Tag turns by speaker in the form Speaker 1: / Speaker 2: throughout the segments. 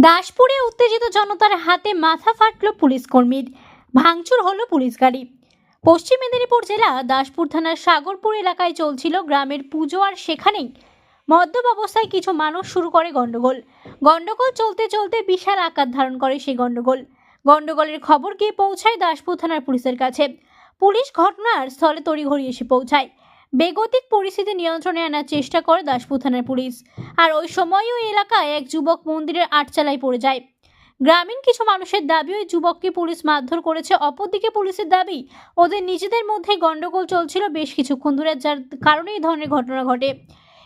Speaker 1: দাসপুরে উত্তেজিত জনতার হাতে মাথা ফাটল পুলিশ কর্মীর, ভাঙচুর হলো পুলিশ গাড়ি। পশ্চিম মেদিনীপুর জেলা দাসপুর থানার সাগরপুর এলাকায় চলছিল গ্রামের পুজো, আর সেখানেই মদ্যপ অবস্থায় কিছু মানুষ শুরু করে গন্ডগোল চলতে চলতে বিশাল আকার ধারণ করে সেই গন্ডগোলের খবর গিয়ে পৌঁছায় দাসপুর থানার পুলিশের কাছে। পুলিশ ঘটনার স্থলে তড়িঘড়ি এসে পৌঁছায়। বেগতিক পরিস্থিতি নিয়ন্ত্রণে আনার চেষ্টা করে দাসপুর থানার পুলিশ। আর ওই সময় ওই এলাকায় এক যুবক মন্দিরের আটচালায় পড়ে যায়। গ্রামীণ কিছু মানুষের দাবি ওই যুবককে পুলিশ মারধর করেছে। অপরদিকে পুলিশের দাবি ওদের নিজেদের মধ্যে গন্ডগোল চলছিল বেশ কিছুক্ষণ ধরে, যার কারণে এই ধরনের ঘটনা ঘটে।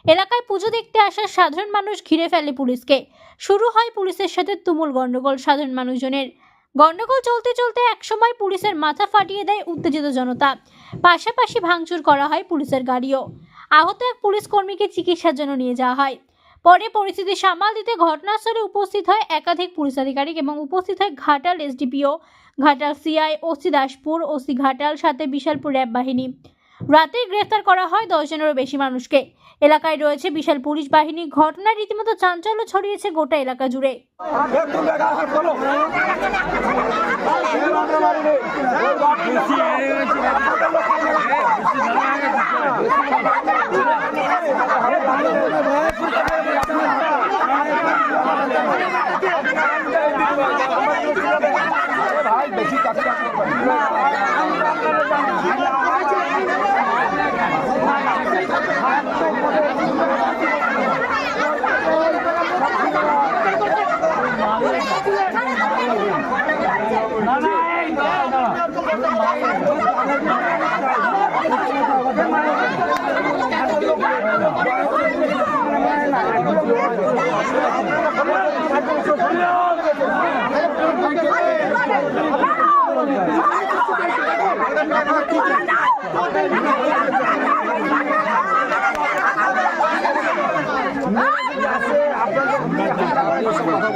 Speaker 1: এলাকায় পুজো দেখতে আসা সাধারণ মানুষ ঘিরে ফেলে পুলিশকে। শুরু হয় পুলিশের সাথে তুমুল গন্ডগোল সাধারণ মানুষজনের। গন্ডগোল চলতে চলতে একসময় পুলিশের মাথা ফাটিয়ে দেয় উত্তেজিত জনতা। পাশাপাশি ভাঙচুর করা হয় পুলিশের গাড়িও। আহত এক পুলিশ কর্মীকে চিকিৎসার জন্য নিয়ে যাওয়া হয়। পরে পরিস্থিতি সামাল দিতে ঘটনাস্থলে উপস্থিত হয় একাধিক পুলিশ আধিকারিক এবং উপস্থিত হয় Ghatal SDPO, Ghatal CI, OC Daspur, OC Ghatal, সাথে বিশালপুর র্যাব বাহিনী। রাতে গ্রেফতার করা হয় 10 জনেরও বেশি মানুষকে। এলাকায় রয়েছে বিশাল পুলিশ বাহিনী। ঘটনার রীতিমতো চাঞ্চল্য ছড়িয়েছে গোটা এলাকা জুড়ে।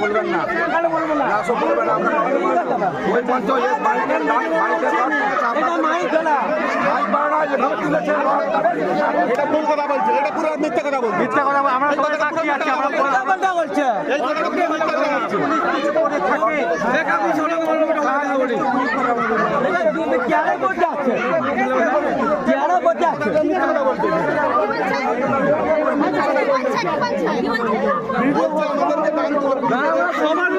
Speaker 2: বলবেন না, সব বলবেন না। ওই পর্যন্ত এটা কোন কথা বলছে? এটা পুরো মিথ্যা কথা বলছে। মিথ্যা কথা আমরা সবাই সাক্ষী আছি। আমরা কথা বলছে এই কথা মিথ্যা কথা বলছে। দেখা আমি ছোট বলবো কথা বলি। তুমি কি আরে বলতে আছে? কি আরে বলতে আছে? মিথ্যা কথা বলছে। ভিডিও আমাদেরকে দান করবে। না সমান